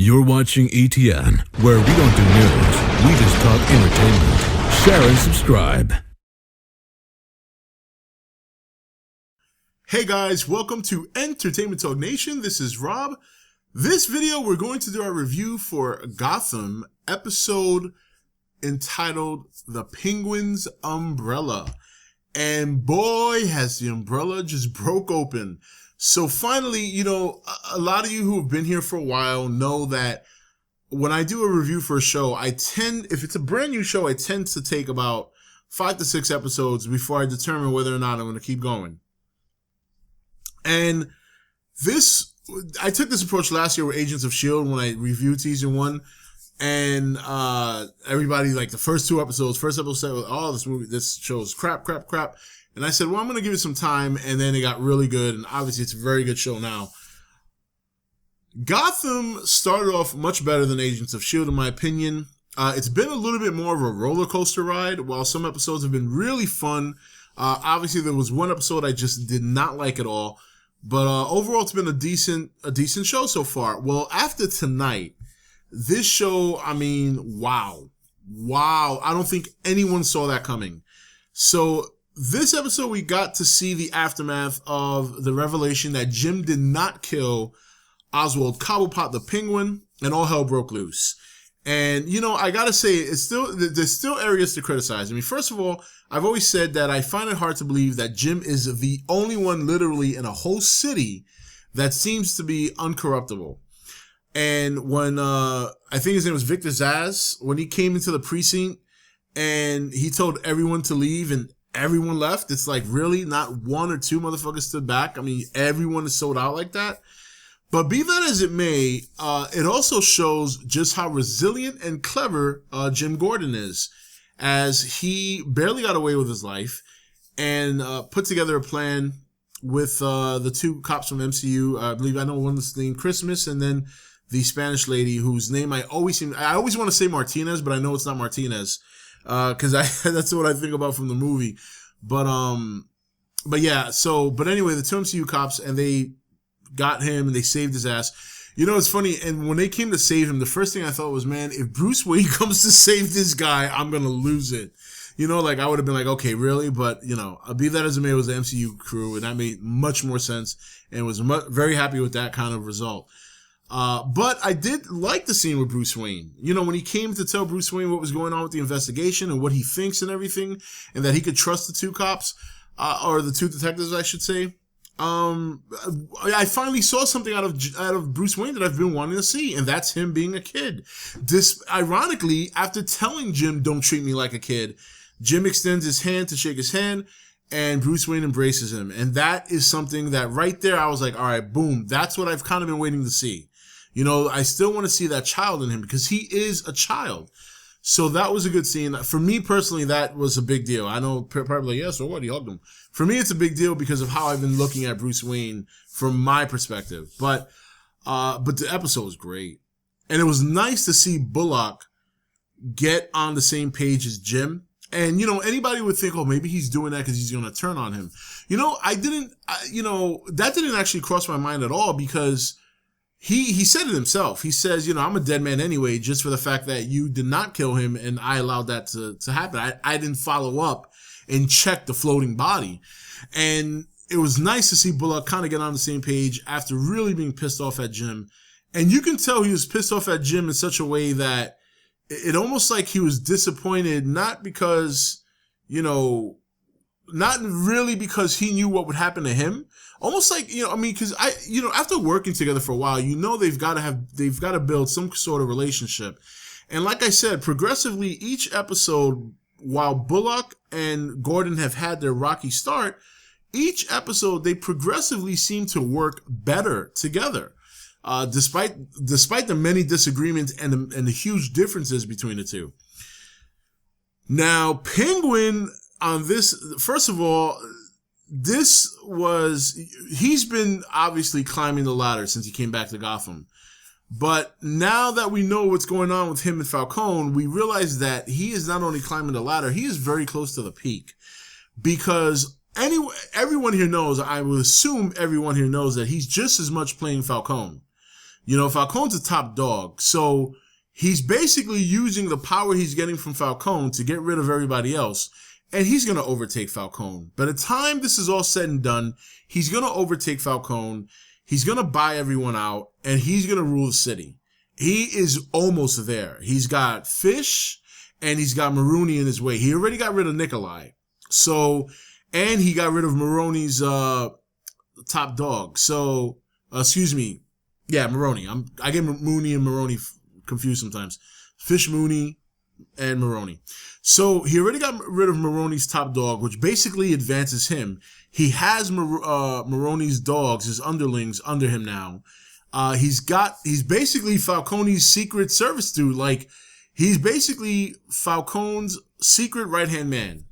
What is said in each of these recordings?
You're watching ETN, where we don't do news, we just talk entertainment. Share and subscribe. Hey guys, welcome to Entertainment Talk Nation. This is Rob. This video, we're going to do our review for Gotham episode entitled The Penguin's Umbrella. And boy, has the umbrella just broke open. So finally, you know, a lot of you who have been here for a while know that when I do a review for a show, if it's a brand new show, I tend to take about 5 to 6 episodes before I determine whether or not I'm going to keep going. And I took this approach last year with Agents of S.H.I.E.L.D. when I reviewed season 1. And everybody, like the first episode said, oh, this show is crap. And I said, well, I'm going to give it some time. And then it got really good. And obviously, it's a very good show now. Gotham started off much better than Agents of S.H.I.E.L.D., in my opinion. It's been a little bit more of a roller coaster ride, while some episodes have been really fun. Obviously, there was one episode I just did not like at all. But overall, it's been a decent show so far. Well, after tonight, this show, I mean, wow. I don't think anyone saw that coming. So this episode, we got to see the aftermath of the revelation that Jim did not kill Oswald Cobblepot the Penguin, and all hell broke loose. And, you know, I gotta say, there's still areas to criticize. I mean, first of all, I've always said that I find it hard to believe that Jim is the only one literally in a whole city that seems to be uncorruptible. And when, I think his name was Victor Zsasz, when he came into the precinct and he told everyone to leave and everyone left, it's like, really? Not one or two motherfuckers stood back? I mean, everyone is sold out like that? But be that as it may, it also shows just how resilient and clever Jim Gordon is, as he barely got away with his life and put together a plan with the two cops from MCU. I know one was named Christmas, and then the Spanish lady whose name I always want to say Martinez, but I know it's not Martinez, because that's what I think about from the movie. But yeah. But anyway, the two MCU cops, and they got him and they saved his ass. You know, it's funny. And when they came to save him, the first thing I thought was, man, if Bruce Wayne comes to save this guy, I'm gonna lose it. You know, like I would have been like, okay, really? But you know, be that as it may, it was the MCU crew, and that made much more sense, and was very happy with that kind of result. But I did like the scene with Bruce Wayne. You know, when he came to tell Bruce Wayne what was going on with the investigation and what he thinks and everything, and that he could trust the two cops, or the two detectives, I should say. I finally saw something out of Bruce Wayne that I've been wanting to see, and that's him being a kid. Ironically, after telling Jim, don't treat me like a kid, Jim extends his hand to shake his hand, and Bruce Wayne embraces him. And that is something that right there, I was like, all right, boom, that's what I've kind of been waiting to see. You know, I still want to see that child in him because he is a child. So that was a good scene. For me personally, that was a big deal. I know probably, yeah, so what? He hugged him. For me, it's a big deal because of how I've been looking at Bruce Wayne from my perspective. But the episode was great. And it was nice to see Bullock get on the same page as Jim. And, you know, anybody would think, oh, maybe he's doing that because he's going to turn on him. You know, that didn't actually cross my mind at all, because he said it himself. He says, you know, I'm a dead man anyway, just for the fact that you did not kill him and I allowed that to happen. I didn't follow up and check the floating body. And it was nice to see Bullock kind of get on the same page after really being pissed off at Jim. And you can tell he was pissed off at Jim in such a way that it almost like he was disappointed, not because, you know, not really because he knew what would happen to him. Almost like, you know, I mean, because after working together for a while, you know, they've got to build some sort of relationship. And like I said, progressively each episode, while Bullock and Gordon have had their rocky start, each episode they progressively seem to work better together, despite the many disagreements and the huge differences between the two. Now, Penguin on this, first of all, he's been obviously climbing the ladder since he came back to Gotham. But now that we know what's going on with him and Falcone, we realize that he is not only climbing the ladder, he is very close to the peak. Because everyone here knows, I would assume everyone here knows that he's just as much playing Falcone. Falcone's a top dog. So he's basically using the power he's getting from Falcone to get rid of everybody else. And he's going to overtake Falcone. By the time this is all said and done, he's going to overtake Falcone. He's going to buy everyone out, and he's going to rule the city. He is almost there. He's got Fish, and he's got Maroni in his way. He already got rid of Nikolai. And he got rid of Maroni's top dog. Maroni. I get Mooney and Maroni confused sometimes. Fish, Mooney, and Maroni. So he already got rid of Maroni's top dog, which basically advances him. He has Maroni's dogs, his underlings, under him now. He's basically Falcone's secret service dude. Like, he's basically Falcone's secret right-hand man,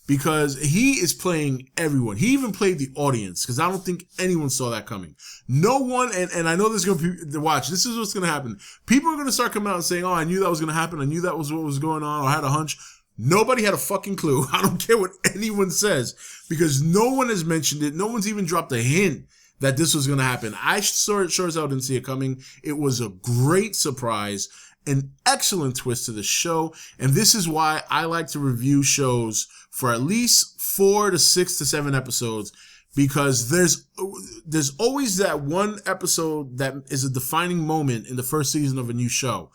because he is playing everyone. He even played the audience, because I don't think anyone saw that coming. No one, and I know there's going to be, watch, this is what's going to happen. People are going to start coming out and saying, oh, I knew that was going to happen. I knew that was what was going on. Or I had a hunch. Nobody had a fucking clue. I don't care what anyone says, because no one has mentioned it. No one's even dropped a hint that this was going to happen. I sure as hell didn't see it coming. It was a great surprise, an excellent twist to the show, and this is why I like to review shows for at least 4 to 6 to 7 episodes, because there's always that one episode that is a defining moment in the first season of a new show.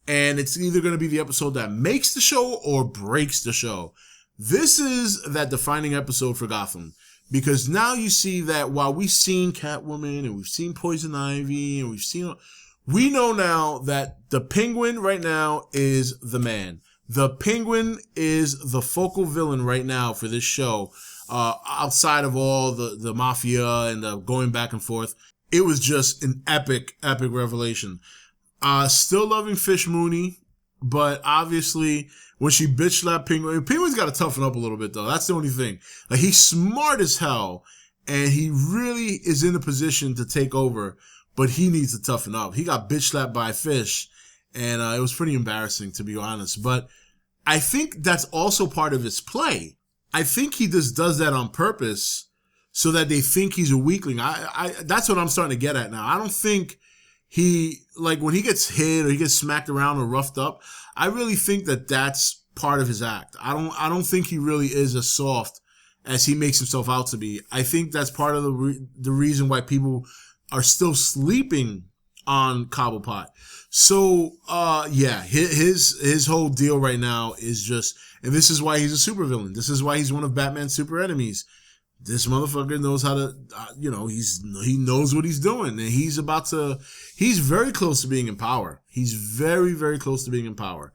And it's either going to be the episode that makes the show or breaks the show. This is that defining episode for Gotham. Because now you see that while we've seen Catwoman and we've seen Poison Ivy and we know now that the Penguin right now is the man. The Penguin is the focal villain right now for this show. Outside of all the mafia and the going back and forth. It was just an epic revelation. Still loving Fish Mooney, but obviously when she bitch slapped Penguin's got to toughen up a little bit though. That's the only thing. Like, he's smart as hell, and he really is in a position to take over, but he needs to toughen up. He got bitch slapped by Fish, and it was pretty embarrassing, to be honest. But I think that's also part of his play. I think he just does that on purpose so that they think he's a weakling. That's what I'm starting to get at now. I don't think when he gets hit or he gets smacked around or roughed up, I really think that that's part of his act. I don't think he really is as soft as he makes himself out to be. I think that's part of the reason why people are still sleeping on Cobblepot. So, his whole deal right now is just, and this is why he's a supervillain. This is why he's one of Batman's super enemies. This motherfucker knows how to, he knows what he's doing, and he's very close to being in power. He's very, very close to being in power.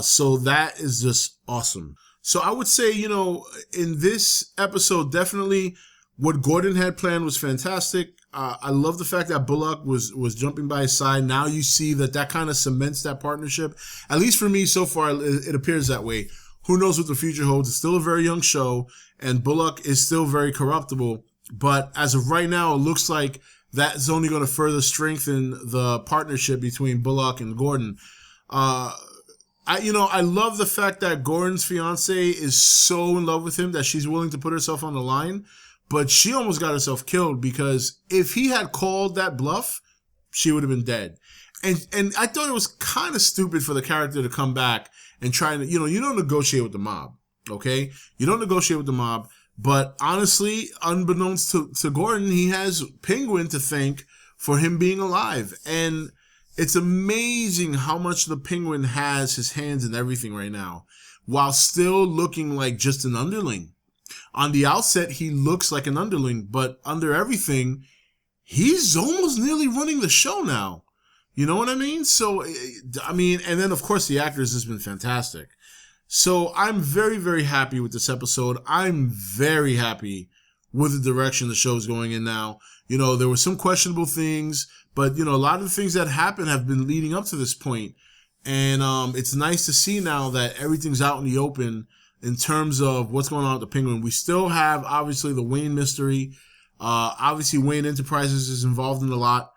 So that is just awesome. So I would say, in this episode, definitely what Gordon had planned was fantastic. I love the fact that Bullock was jumping by his side. Now you see that kind of cements that partnership. At least for me, so far, it appears that way. Who knows what the future holds? It's still a very young show, and Bullock is still very corruptible. But as of right now, it looks like that's only going to further strengthen the partnership between Bullock and Gordon. I love the fact that Gordon's fiance is so in love with him that she's willing to put herself on the line. But she almost got herself killed, because if he had called that bluff, she would have been dead. And I thought it was kind of stupid for the character to come back and try to, you don't negotiate with the mob, okay? You don't negotiate with the mob. But honestly, unbeknownst to Gordon, he has Penguin to thank for him being alive. And it's amazing how much the Penguin has his hands in everything right now, while still looking like just an underling. On the outset, he looks like an underling, but under everything, he's almost nearly running the show now. You know what I mean? So, and then of course the actors has been fantastic. So I'm very, very happy with this episode. I'm very happy with the direction the show is going in now. There were some questionable things, but a lot of the things that happened have been leading up to this point. And it's nice to see now that everything's out in the open in terms of what's going on with the Penguin. We still have, obviously, the Wayne mystery. Obviously, Wayne Enterprises is involved in a lot.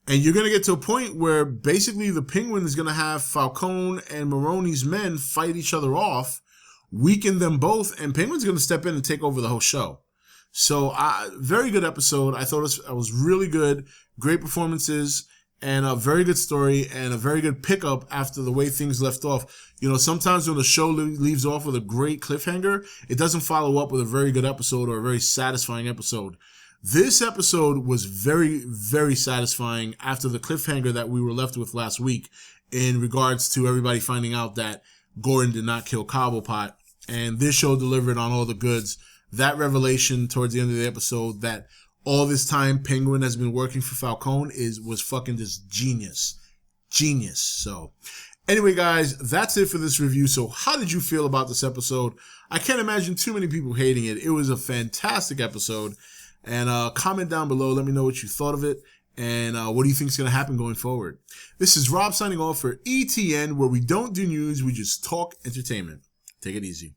And you're going to get to a point where basically the Penguin is going to have Falcone and Maroni's men fight each other off, weaken them both, and Penguin's going to step in and take over the whole show. So, very good episode. I thought it was really good. Great performances. and a very good story and a very good pickup after the way things left off. You know, sometimes when the show leaves off with a great cliffhanger, it doesn't follow up with a very good episode or a very satisfying episode. This episode was very, very satisfying after the cliffhanger that we were left with last week in regards to everybody finding out that Gordon did not kill Cobblepot. And this show delivered on all the goods. That revelation towards the end of the episode that all this time Penguin has been working for Falcone was fucking just genius. Genius. So anyway, guys, that's it for this review. So how did you feel about this episode? I can't imagine too many people hating it. It was a fantastic episode. And comment down below. Let me know what you thought of it. And what do you think is going to happen going forward? This is Rob signing off for ETN, where we don't do news. We just talk entertainment. Take it easy.